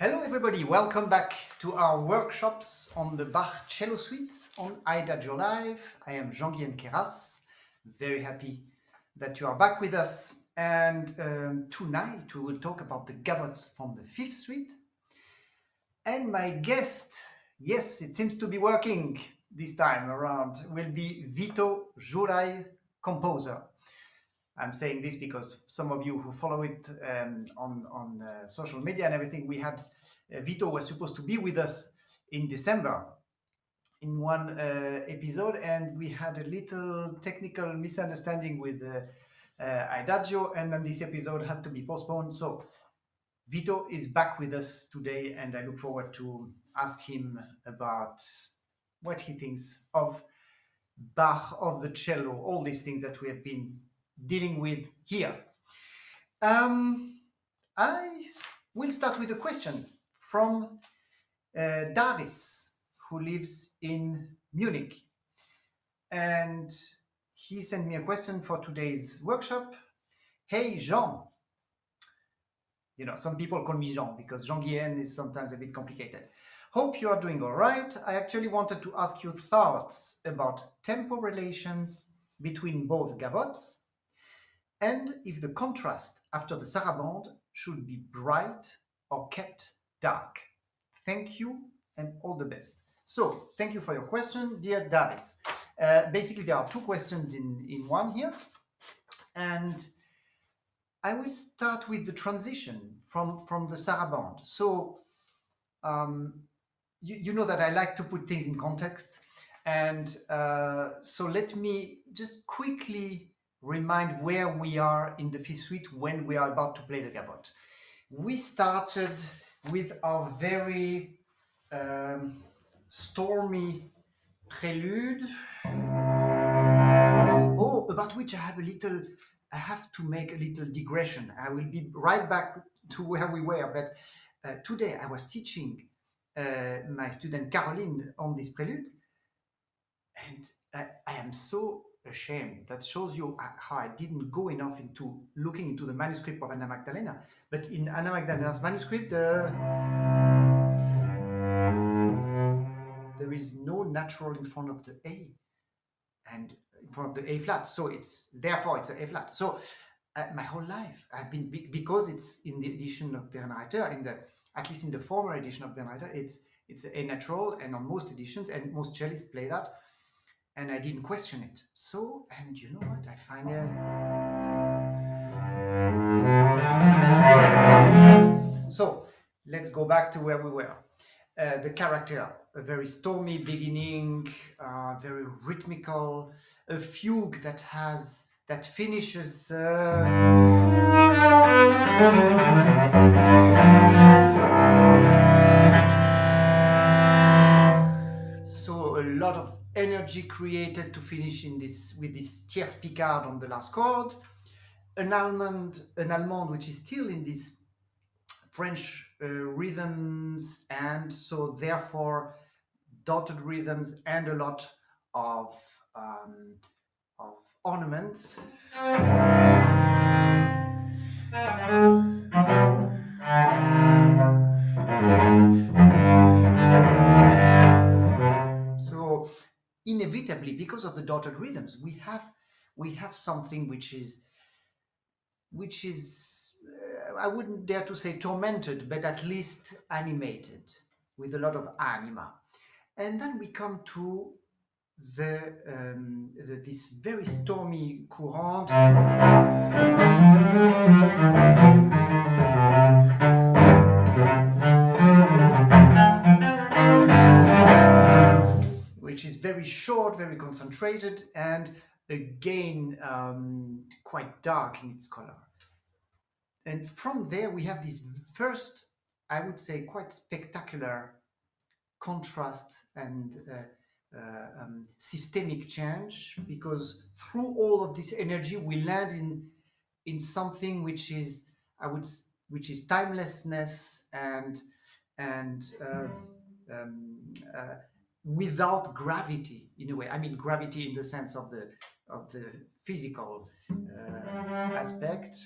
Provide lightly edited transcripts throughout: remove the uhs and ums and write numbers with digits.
Hello everybody, welcome back to our workshops on the Bach cello suites on IDAGIO Live. I am Jean-Guihen Queyras, very happy that you are back with us. And tonight we will talk about the Gavottes from the fifth suite. And my guest, yes, it seems to be working this time around, will be Vito Žuraj, composer. I'm saying this because some of you who follow it on social media and everything, we had Vito was supposed to be with us in December in one episode, and we had a little technical misunderstanding with IDAGIO, and then this episode had to be postponed. So Vito is back with us today, and I look forward to ask him about what he thinks of Bach, of the cello, all these things that we have been dealing with here. I will start with a question from Davis, who lives in Munich. And he sent me a question for today's workshop. Hey, Jean. You know, some people call me Jean because Jean-Guihen is sometimes a bit complicated. Hope you are doing all right. I actually wanted to ask you thoughts about tempo relations between both gavottes and if the contrast after the sarabande should be bright or kept dark. Thank you and all the best. So, thank you for your question, dear Davis. Basically, there are two questions in one here. And I will start with the transition from the sarabande. So, you know that I like to put things in context. And so let me just quickly remind where we are in the fifth suite when we are about to play the gavotte. We started with our very stormy prelude. Oh, about which I have to make a little digression. I will be right back to where we were, but today I was teaching my student Caroline on this prelude, and I am so ashamed. That shows you how I didn't go enough into looking into the manuscript of Anna Magdalena. But in Anna Magdalena's manuscript, there is no natural in front of the A and in front of the A flat. So therefore it's a A flat. So my whole life I've been, because it's in the edition of Bernreiter, at least in the former edition of Bernreiter, it's A natural, and on most editions, and most cellists play that. And I didn't question it. So, and you know what? I find So, let's go back to where we were. The character, a very stormy beginning, very rhythmical, a fugue that finishes. So a lot of energy created to finish with this tierce picard on the last chord, an allemande which is still in these French rhythms, and so therefore dotted rhythms and a lot of ornaments. So inevitably, because of the dotted rhythms, we have something which is I wouldn't dare to say tormented, but at least animated, with a lot of anima. And then we come to this very stormy courant, which is very short, very concentrated, and again quite dark in its color. And from there we have this first, I would say, quite spectacular contrast and systemic change, because through all of this energy we land in something which is timelessness and without gravity, in a way. I mean gravity in the sense of the physical aspect.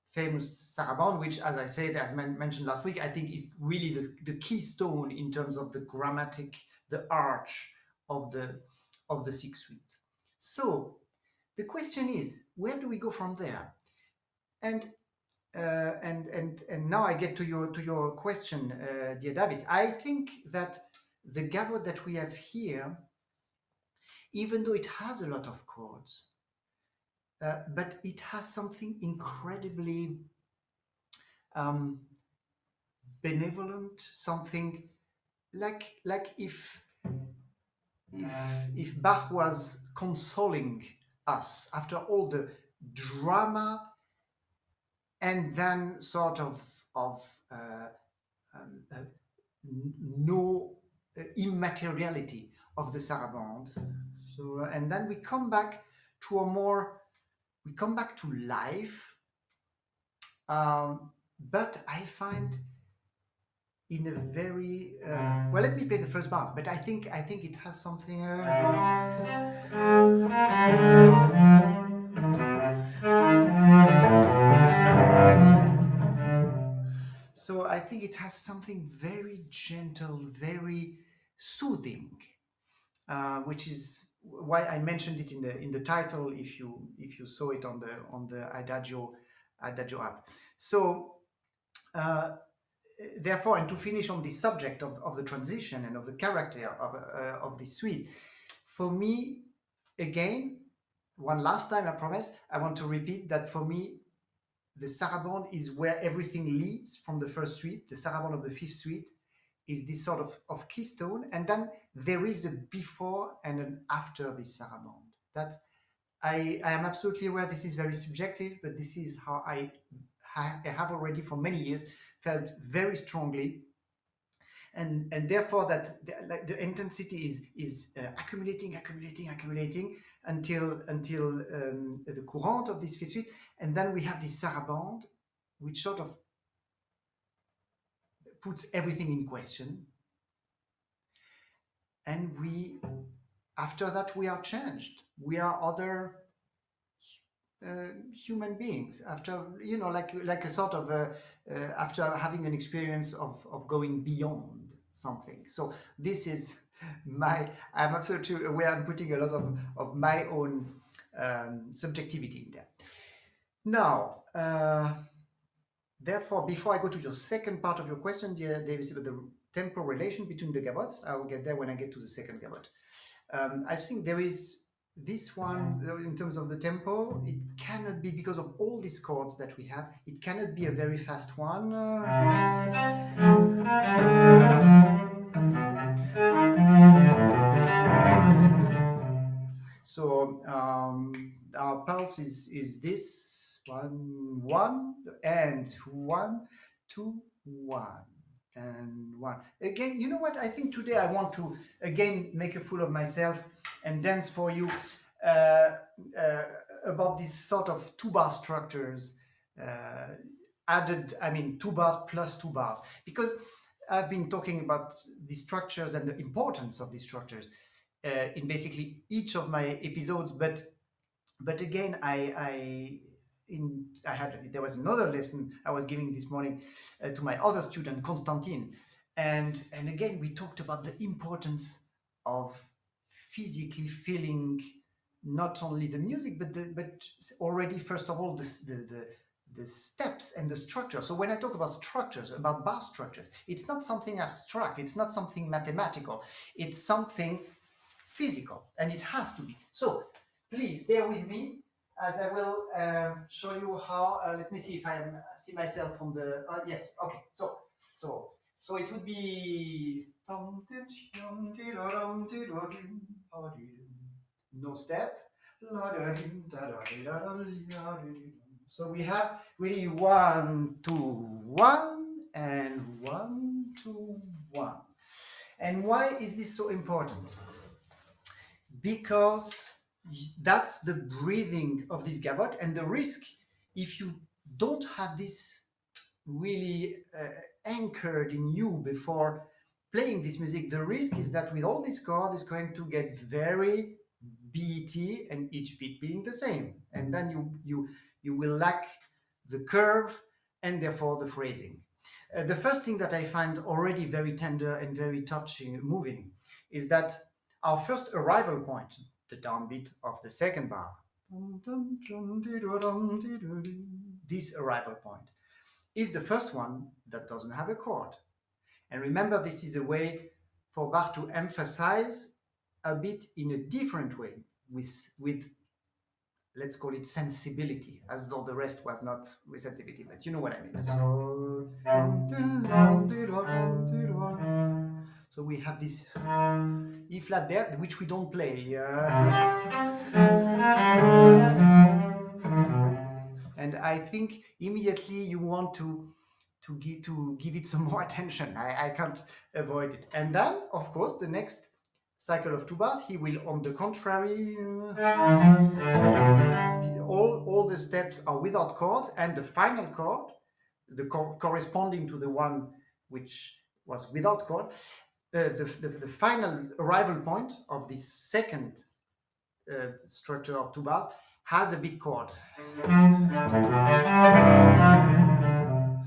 famous sarabande, which, as I said, as mentioned last week, I think is really the keystone in terms of the grammatic, the arch of the sixth suite. So the question is, where do we go from there? And now I get to your question, dear Davis. I think that the gavotte that we have here, even though it has a lot of chords, but it has something incredibly benevolent, something like if Bach was consoling us after all the drama and then sort of no immateriality of the sarabande. So and then we come back to life. But I find in a very well, let me play the first bar. But I think it has something. So I think it has something very gentle, very soothing, which is why I mentioned it in the title. If you saw it on the IDAGIO app. So therefore, and to finish on this subject of the transition and of the character of this suite, for me, again, one last time, I promise, I want to repeat that for me, the sarabande is where everything leads from the first suite. The sarabande of the fifth suite is this sort of keystone, and then there is a before and an after this sarabande. That I am absolutely aware this is very subjective, but this is how I have already for many years felt very strongly, and therefore that the intensity is accumulating until the courante of this fifth suite, and then we have this sarabande, which sort of puts everything in question, and after that we are changed. We are other human beings after, like a sort of after having an experience of going beyond something. So this is I'm absolutely aware I'm putting a lot of my own subjectivity in there. Now, therefore, before I go to your second part of your question, dear Davis, about the tempo relation between the gavottes, I'll get there when I get to the second gavotte. I think there is this one, in terms of the tempo, it cannot be, because of all these chords that we have, it cannot be a very fast one. So our pulse is this 1 1 and 1 2 1 and 1 again. You know what, I think today I want to again make a fool of myself and dance for you about these sort of 2-bar structures added, I mean 2 bars plus 2 bars, because I've been talking about these structures and the importance of these structures in basically each of my episodes, but again there was another lesson I was giving this morning to my other student Constantine, and again we talked about the importance of physically feeling not only the music but already first of all the steps and the structure. So when I talk about structures, about bar structures, it's not something abstract, it's not something mathematical, it's something physical, and it has to be. So please bear with me as I will show you how. Let me see if I see myself on the. Yes, okay. So it would be no step. So we have really 1 2 1 and 1 2 1. And why is this so important? Because that's the breathing of this gavotte, and the risk, if you don't have this really anchored in you before playing this music, the risk is that with all this chord is going to get very beaty, and each beat being the same, and then you will lack the curve, and therefore the phrasing. The first thing that I find already very tender and very touching, moving, is that our first arrival point, the downbeat of the second bar, this arrival point, is the first one that doesn't have a chord. And remember, this is a way for Bach to emphasize a bit in a different way, with let's call it sensibility, as though the rest was not with sensibility, but you know what I mean. So we have this E flat there, which we don't play. And I think immediately you want to give it some more attention. I can't avoid it. And then, of course, the next cycle of two bars, he will, on the contrary, all the steps are without chords, and the final chord, the chord corresponding to the one which was without chord, the final arrival point of this second structure of two bars has a big chord.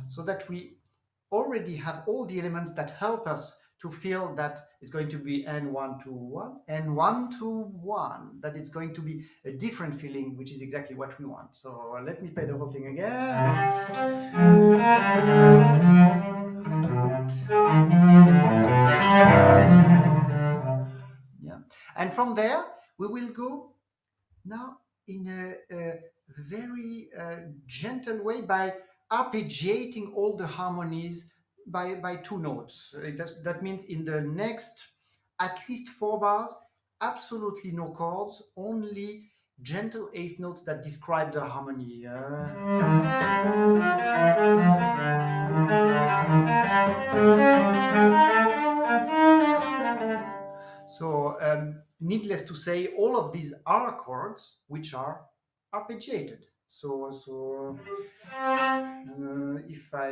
So that we already have all the elements that help us to feel that it's going to be N1 to 1, N1 to 1, that it's going to be a different feeling, which is exactly what we want. So let me play the whole thing again. Yeah. And from there, we will go now in a very gentle way by arpeggiating all the harmonies by two notes. That means in the next at least 4 bars, absolutely no chords, only gentle eighth notes that describe the harmony. So needless to say, all of these are chords which are arpeggiated. So if I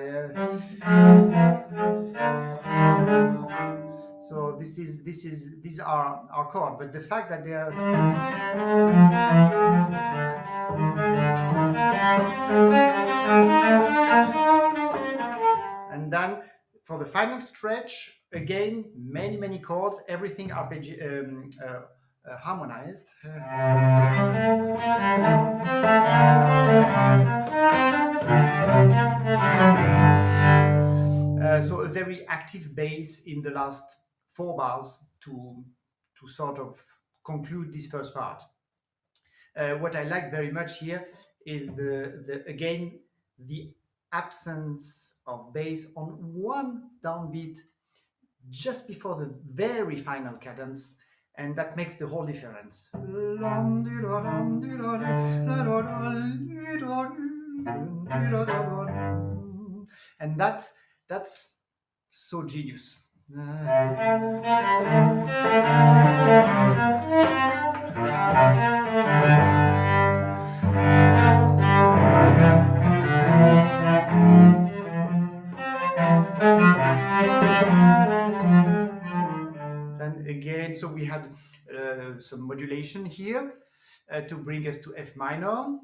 so these are our chords, but the fact that they are and then for the final stretch, again, many chords, everything harmonized. So a very active bass in the last 4 bars to sort of conclude this first part. What I like very much here is again the absence of bass on one downbeat just before the very final cadence, and that makes the whole difference. And that's so genius. Then again, so we had some modulation here to bring us to F minor,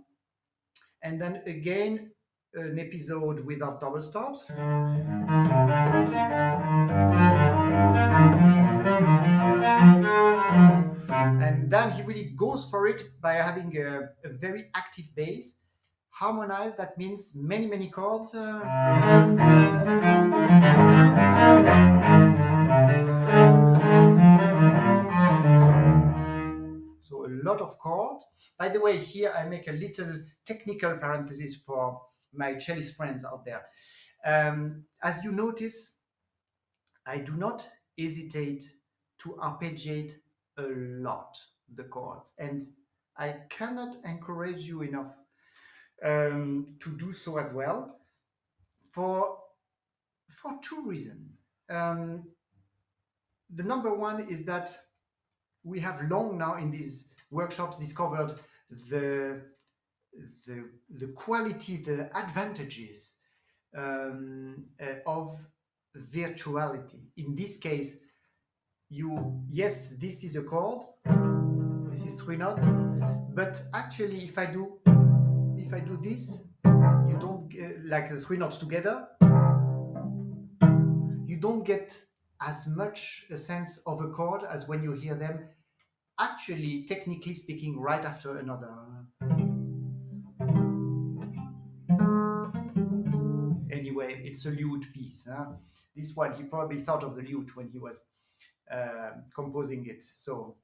and then again an episode without double stops. And then he really goes for it by having a very active bass, harmonized. That means many chords. So a lot of chords. By the way, here I make a little technical parenthesis for my cellist friends out there. As you notice, I do not hesitate to arpeggiate a lot the chords, and I cannot encourage you enough to do so as well, for 2 reasons. The number one is that we have long now in these workshops discovered the quality, the advantages of virtuality. In this case, yes, this is a chord, this is 3 notes, but actually if I do this, you you don't like the three notes together, you don't get as much a sense of a chord as when you hear them actually, technically speaking, right after another. Anyway, it's a lute piece. Huh? This one, he probably thought of the lute when he was composing it. So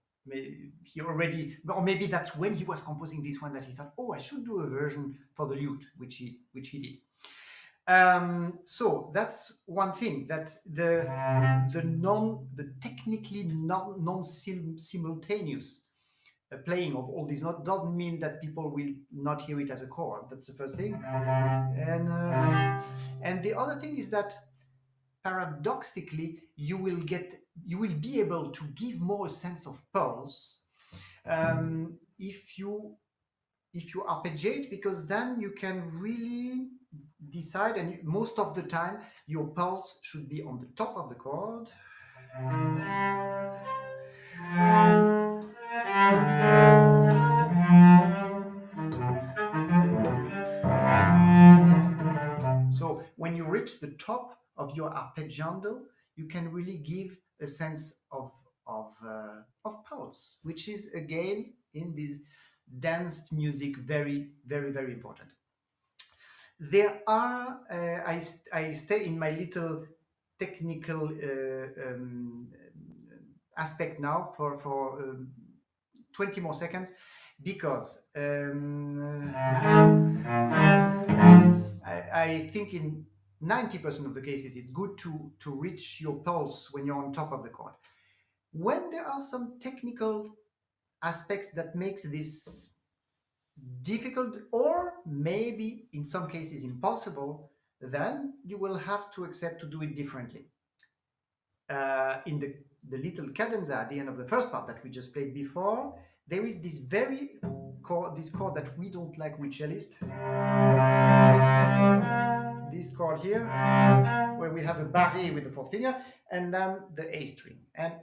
he already, or maybe that's when he was composing this one that he thought, oh, I should do a version for the lute, which he did. So that's one thing, that the technically non-simultaneous playing of all these notes doesn't mean that people will not hear it as a chord. That's the first thing. And the other thing is that paradoxically you will be able to give more a sense of pulse if you arpeggiate, because then you can really decide, and most of the time your pulse should be on the top of the chord. So when you reach the top of your arpeggiando, you can really give a sense of pulse, which is again in this danced music very, very, very important. There are I stay in my little technical aspect now for 20 more seconds, because I think in 90% of the cases it's good to reach your pulse when you're on top of the chord. When there are some technical aspects that makes this difficult, or maybe in some cases impossible, then you will have to accept to do it differently. In the little cadenza at the end of the first part that we just played before, there is this chord that we don't like with cellists. This chord here, where we have a barré with the fourth finger, and then the A string. And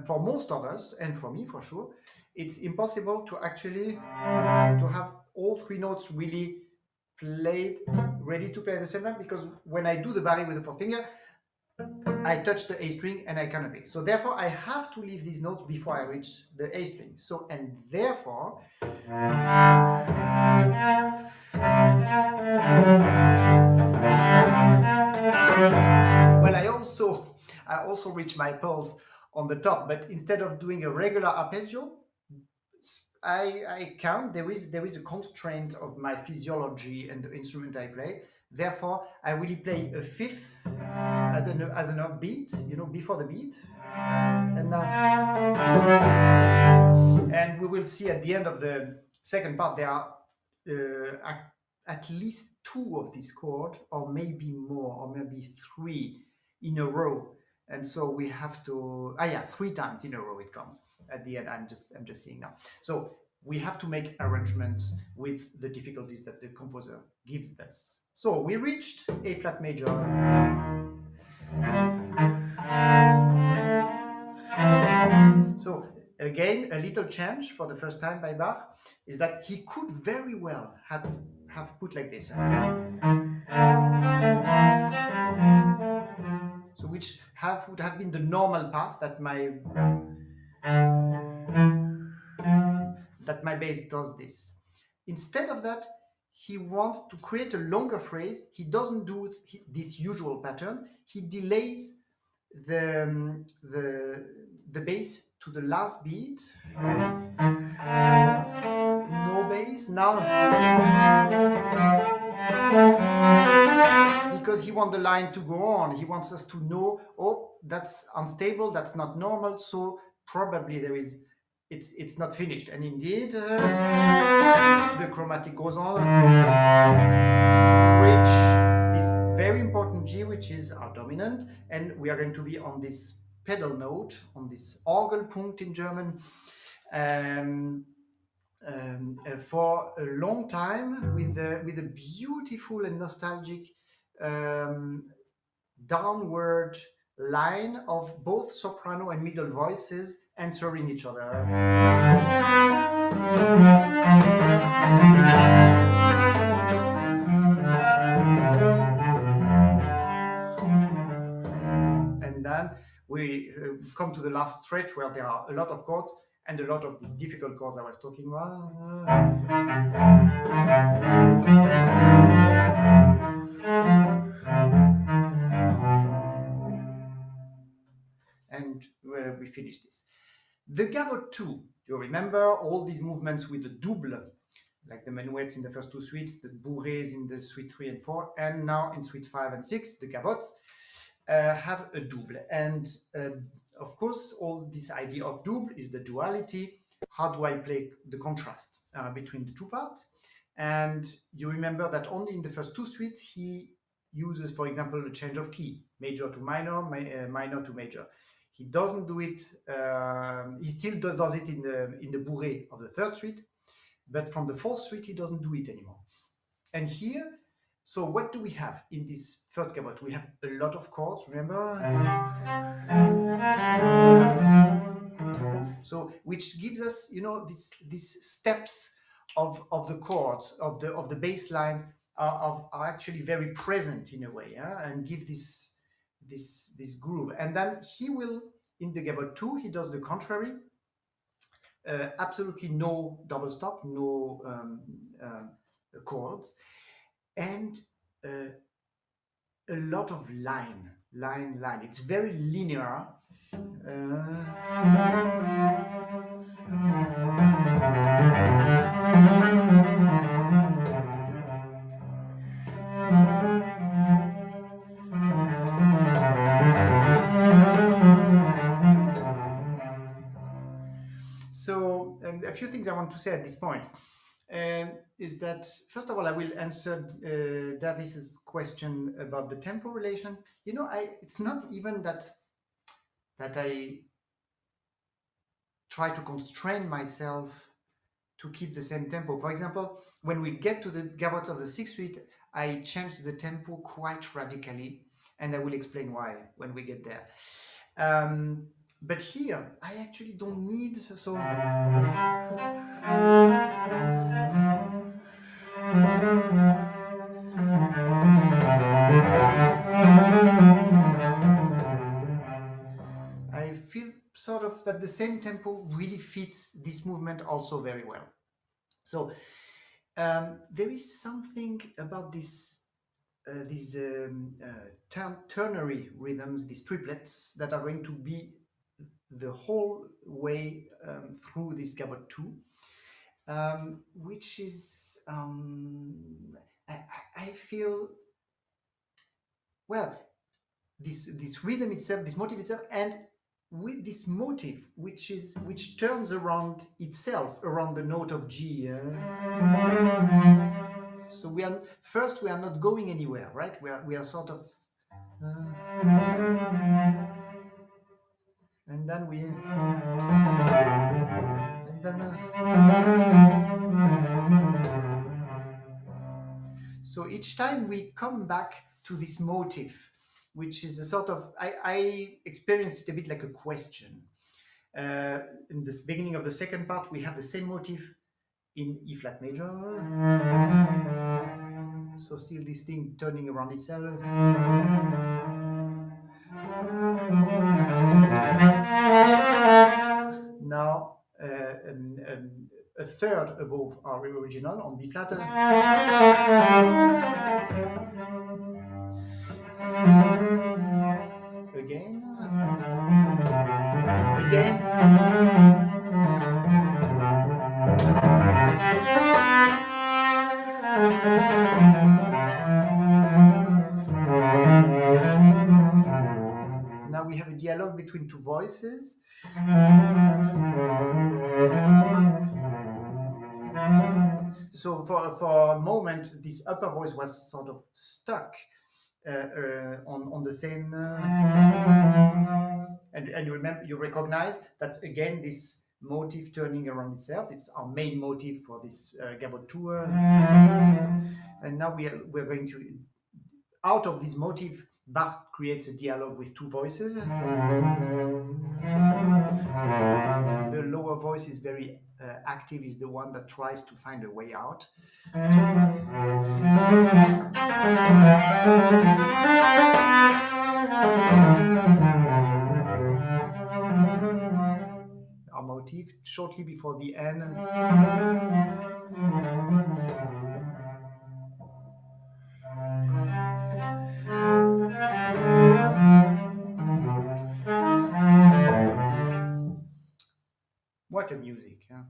for most of us, and for me for sure, it's impossible to actually to have all three notes really played, ready to play at the same time, because when I do the barré with the fourth finger, I touch the A string and I cannot play. So therefore I have to leave these notes before I reach the A string. So, and therefore well, I also reach my pulse on the top, but instead of doing a regular arpeggio, I count. There is a constraint of my physiology and the instrument I play. Therefore, I really play a fifth as an upbeat, before the beat, and we will see at the end of the second part there are at least two of this chord, or maybe more, or maybe three in a row. And so we have to, three times in a row it comes at the end. I'm just seeing now. So we have to make arrangements with the difficulties that the composer gives us. So we reached A flat major. So again, a little change for the first time by Bach is that he could very well have put like this. So which would have been the normal path that my bass does this. Instead of that, he wants to create a longer phrase. He doesn't do this usual pattern. He delays the bass to the last beat. No bass now, because he wants the line to go on. He wants us to know, oh, that's unstable, that's not normal, so probably it's not finished. And indeed, the chromatic goes on to reach this very important G, which is our dominant, and we are going to be on this pedal note, on this Orgelpunkt in German, for a long time, with a beautiful and nostalgic downward line of both soprano and middle voices answering each other. we come to the last stretch where there are a lot of chords and a lot of these difficult chords I was talking about. And we finish this. The Gavotte 2, you remember all these movements with the double, like the menuets in the first two suites, the bourrées in the suite 3 and 4, and now in suite 5 and 6, the Gavottes have a double. And of course, all this idea of double is the duality. How do I play the contrast between the two parts? And you remember that only in the first two suites, he uses, for example, a change of key, major to minor, minor to major. He doesn't do it, he still does it in the bourrée of the third suite, but from the fourth suite, he doesn't do it anymore. And here, so what do we have in this first gavotte? We have a lot of chords, remember? So, which gives us, you know, these steps of the chords, of the bass lines are actually very present in a way, yeah? And give this groove. And then he will, in the gavotte 2, he does the contrary. Absolutely no double stop, no chords, and a lot of line. It's very linear. So a few things I want to say at this point is that, first of all, I will answer Davis's question about the tempo relation. You know, it's not even that I try to constrain myself to keep the same tempo. For example, when we get to the gavotte of the sixth suite, I change the tempo quite radically, and I will explain why when we get there. But here, I actually don't need, so I feel sort of that the same tempo really fits this movement also very well. So there is something about these ternary rhythms, these triplets, that are going to be the whole way through this gavotte 2, which is I feel, well, this rhythm itself, this motive itself, and with this motive which turns around itself around the note of G. So we are not going anywhere, right? We are sort of and then we and then so each time we come back to this motive, which is a sort of, I experienced it a bit like a question. In the beginning of the second part, we have the same motive in E flat major. So still this thing turning around itself. Now a third above our original on B flat. Again. Now we have a dialogue between two voices. So for a moment, this upper voice was sort of stuck on the same, and you recognize that again this motive turning around itself. It's our main motive for this gavotte 2, and now we're going to, out of this motive, Bach creates a dialogue with two voices. The lower voice is very active, is the one that tries to find a way out. motif shortly before the end. What a music, huh?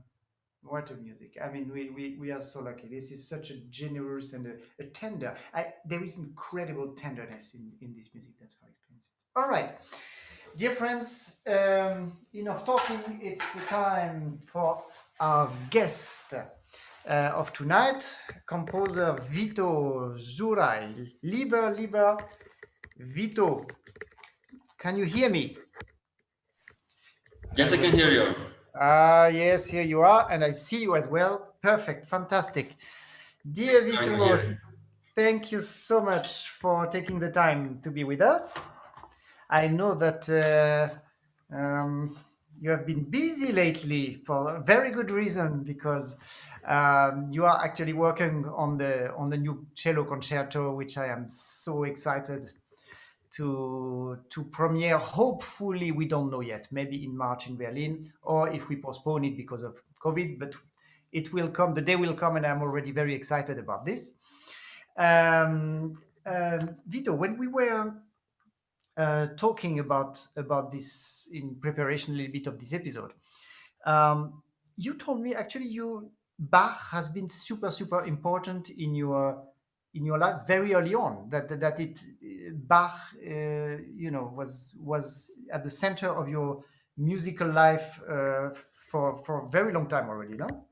What a music. I mean, we are so lucky. This is such a generous and a tender. There is incredible tenderness in this music. That's how I experience it. All right. Dear friends, enough talking. It's the time for our guest of tonight, composer Vito Žuraj. Lieber Vito, can you hear me? Yes, I can hear you. Yes, here you are, and I see you as well. Perfect, fantastic. Dear Vito, thank you so much for taking the time to be with us. I know that you have been busy lately for a very good reason, because you are actually working on the new cello concerto, which I am so excited to premiere. Hopefully, we don't know yet, maybe in March in Berlin, or if we postpone it because of COVID, but it will come, the day will come, and I'm already very excited about this. Vito, when we were talking about this in preparation a little bit of this episode, you told me actually Bach has been super important in your life very early on. That it Bach was at the center of your musical life for a very long time already, no?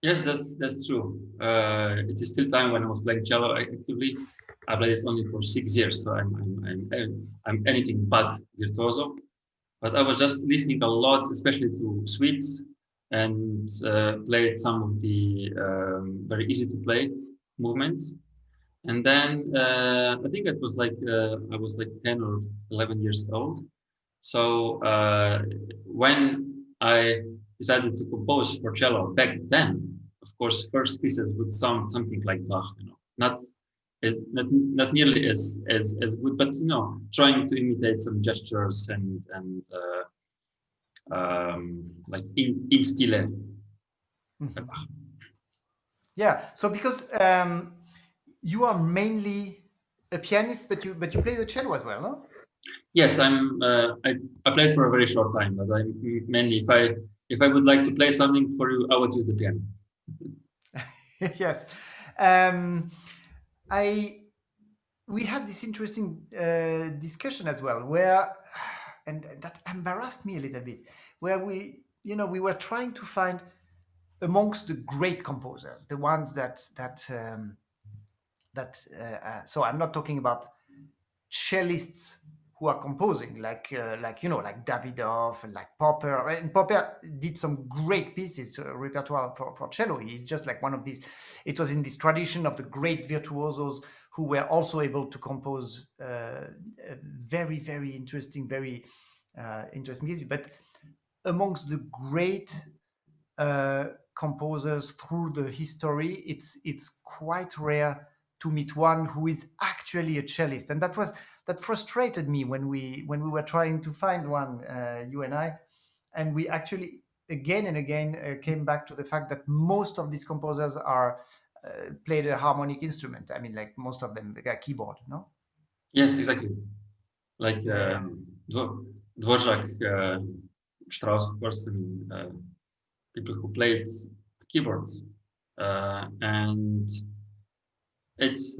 Yes, that's true. It is still time when I was playing cello actively. I played it only for 6 years, so I'm anything but virtuoso. But I was just listening a lot, especially to suites, and played some of the very easy to play movements. And then I think it was like I was like 10 or 11 years old. So when I decided to compose for cello back then, of course, first pieces would sound something like Bach, not nearly as good, but trying to imitate some gestures and like in stile. Mhm. Yeah. So because you are mainly a pianist, but you play the cello as well, no? Yes, I played for a very short time, but I mainly if I would like to play something for you, I would use the piano. Yes. Um, I We had this interesting discussion as well, where, and that embarrassed me a little bit, where we were trying to find amongst the great composers, the ones so I'm not talking about cellists who are composing like Davidoff and like Popper. And Popper did some great pieces, repertoire for cello. He's just like one of these. It was in this tradition of the great virtuosos who were also able to compose very interesting music. But amongst the great composers through the history, it's quite rare to meet one who is actually a cellist, and that frustrated me when we were trying to find one, you and I, and we actually again and again came back to the fact that most of these composers are played a harmonic instrument. I mean, like most of them, a keyboard, no? Yes, exactly. Like Yeah. Dvorak, Strauss, of course, and people who played keyboards. And it's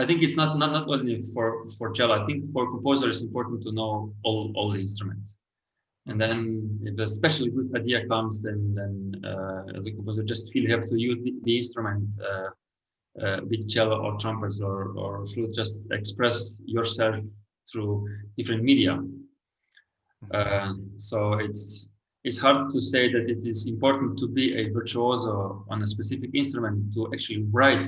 I think it's not only for cello. I think for composer it's important to know all the instruments. And then if a especially good idea comes, then as a composer, just feel you have to use the instrument, be it cello or trumpets or flute, just express yourself through different media. So it's hard to say that it is important to be a virtuoso on a specific instrument to actually write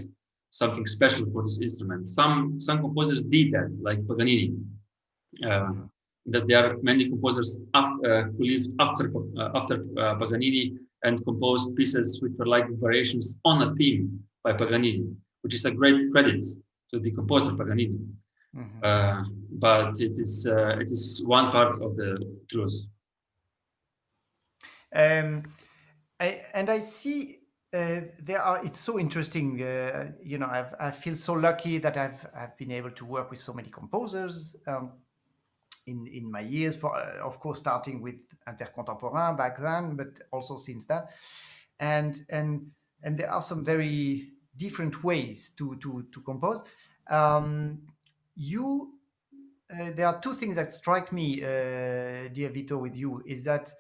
something special for this instrument. Some composers did that, like Paganini. That there are many composers who lived after Paganini and composed pieces which were like variations on a theme by Paganini, which is a great credit to the composer Paganini. But it is one part of the truth. Um, and I see there are. It's so interesting. I feel so lucky that I've been able to work with so many composers in my years. For of course, starting with intercontemporain back then, but also since then, and and and there are some very different ways to compose. Um, you There are two things that strike me, dear Vito, with you is that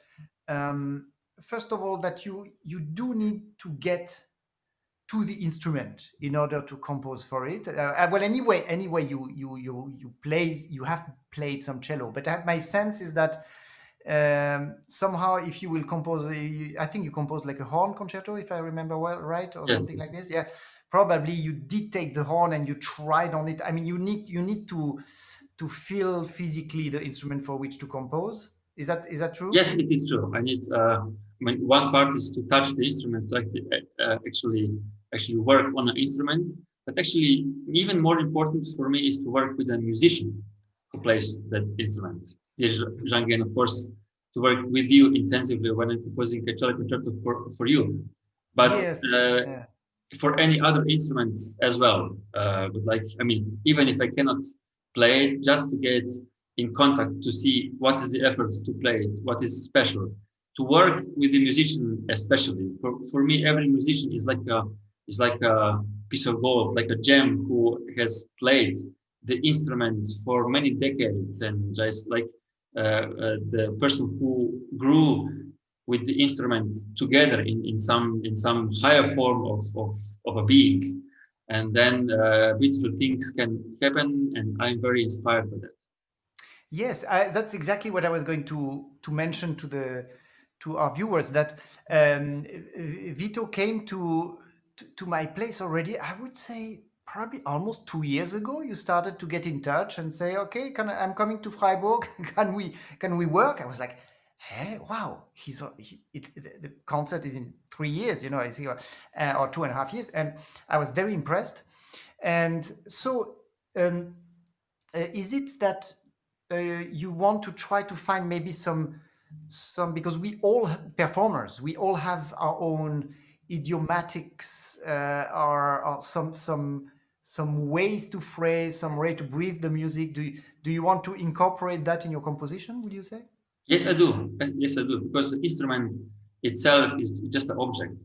um, first of all that you do need to get to the instrument in order to compose for it. Well, anyway, you have played some cello, but my sense is that somehow if you will compose, I think you composed like a horn concerto, if I remember well, right, or Yes. something like this. Yeah, probably you did take the horn and you tried on it. I mean, you need to feel physically the instrument for which to compose. Is that true? Yes, it is true. I need. When one part is to touch the instrument to actually work on an instrument. But actually, even more important for me is to work with a musician who plays that instrument. Yes, Jean-Guihen, of course, to work with you intensively when I'm composing a cello concerto for you. But Yes. Yeah. for any other instruments as well. But like, I mean, even if I cannot play it, just to get in contact to see what is the effort to play it, what is special, to work with the musician especially. For me, every musician is like a piece of gold, like a gem who has played the instrument for many decades and just like the person who grew with the instrument together in some higher form of a being, and then beautiful things can happen, and I'm very inspired by that. Yes, that's exactly what I was going to mention to our viewers, that Vito came to my place already. I would say probably almost 2 years ago. You started to get in touch and say, "Okay, I'm coming to Freiburg. Can we work?" I was like, "Hey, wow! The concert is in 3 years. I see, or 2.5 years," and I was very impressed. And so. Is it that you want to try to find maybe some, because we all performers, we all have our own idiomatics, or some ways to phrase, some way to breathe the music. Do you want to incorporate that in your composition, would you say? Yes, I do. Yes, I do, because the instrument itself is just an object,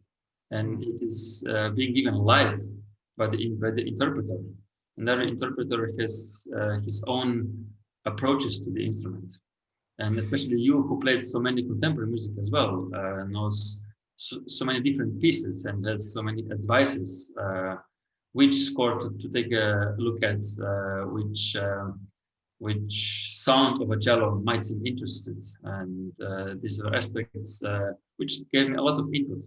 and Mm. it is being given life by the interpreter, and every interpreter has his own approaches to the instrument. And especially you who played so many contemporary music as well, knows so many different pieces and has so many advices, which score to take a look at, which sound of a cello might seem interested, and these are aspects which gave me a lot of input.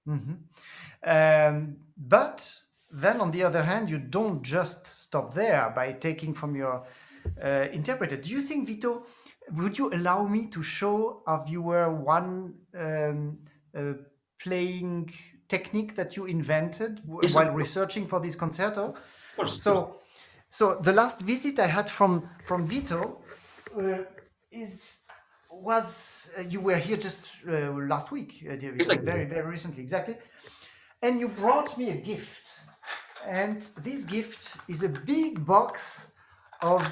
Mhm. But then, on the other hand, you don't just stop there by taking from your interpreter. Do you think, Vito, would you allow me to show our viewer one uh, playing technique that you invented Yes, while researching for this concerto? of course. So, so the last visit I had from Vito uh, is was you were here just last week, dear Vito, Exactly. very very recently, exactly, and you brought me a gift, and this gift is a big box of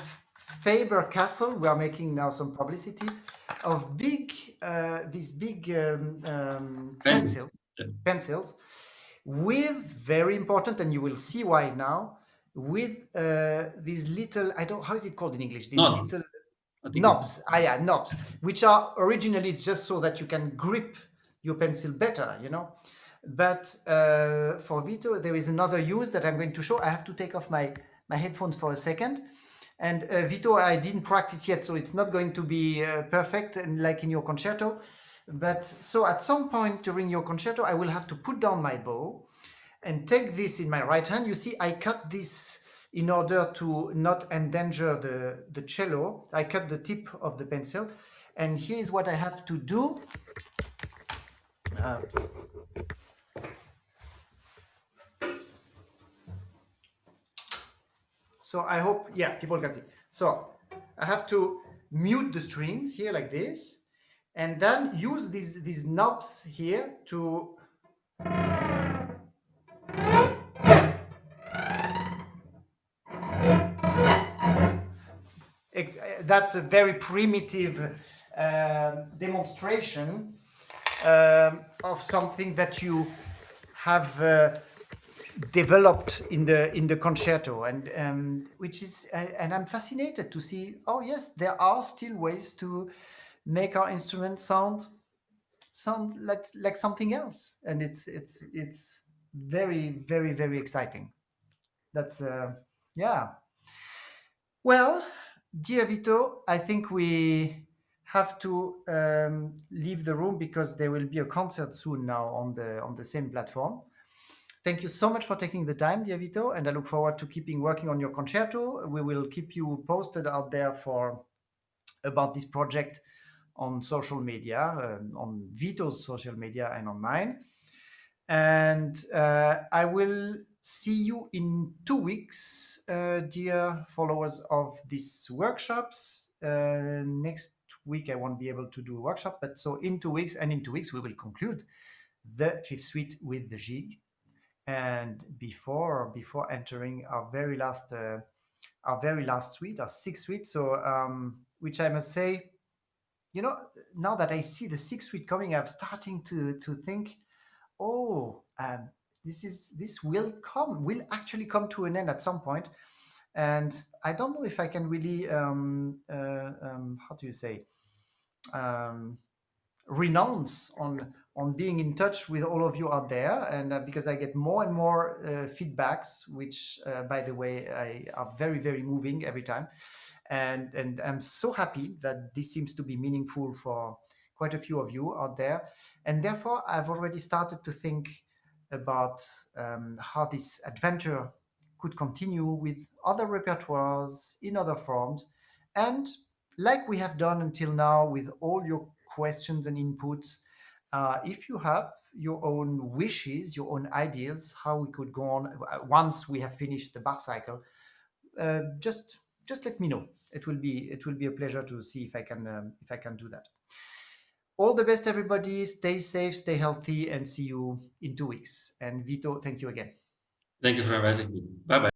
Faber Castle. We are making now some publicity of these big Pencils. Yeah. pencils with, very important, and you will see why now, with these little, I don't, how is it called in English, these Not. little I think it. knobs. Ah, yeah, knobs, which are originally just so that you can grip your pencil better. But for Vito, there is another use that I'm going to show. I have to take off my headphones for a second. And Vito, I didn't practice yet, so it's not going to be perfect and like in your concerto. But so at some point during your concerto, I will have to put down my bow and take this in my right hand. You see, I cut this in order to not endanger the cello. I cut the tip of the pencil. And here's what I have to do. So I hope, yeah, people can see. So I have to mute the strings here like this. and then use these knobs here to that's a very primitive demonstration of something that you have developed in the concerto, and which is and I'm fascinated to see. Oh yes, there are still ways to make our instruments sound like something else, and it's very very very exciting. That's yeah. Well, dear Vito, I think we have to leave the room because there will be a concert soon now on the same platform. Thank you so much for taking the time, dear Vito, and I look forward to keeping working on your concerto. We will keep you posted out there for about this project on social media, on Vito's social media and on mine. And I will see you in 2 weeks, dear followers of these workshops. Next week I won't be able to do a workshop, but so in 2 weeks, and in 2 weeks we will conclude the fifth suite with the jig. And before entering our very last suite, our sixth suite, so which I must say, you know, now that I see the sixth suite coming, I'm starting to think, oh, this will actually come to an end at some point, and I don't know if I can really how do you say, renounce on being in touch with all of you out there, and because I get more and more feedbacks, which by the way are very very moving every time, and I'm so happy that this seems to be meaningful for quite a few of you out there, and therefore I've already started to think about how this adventure could continue with other repertoires in other forms, and like we have done until now with all your questions and inputs. If you have your own wishes, your own ideas, how we could go on once we have finished the Bach cycle, just let me know. It will be a pleasure to see if I can do that. All the best, everybody. Stay safe, stay healthy, and see you in 2 weeks. And Vito, thank you again. Thank you for inviting me. Bye bye.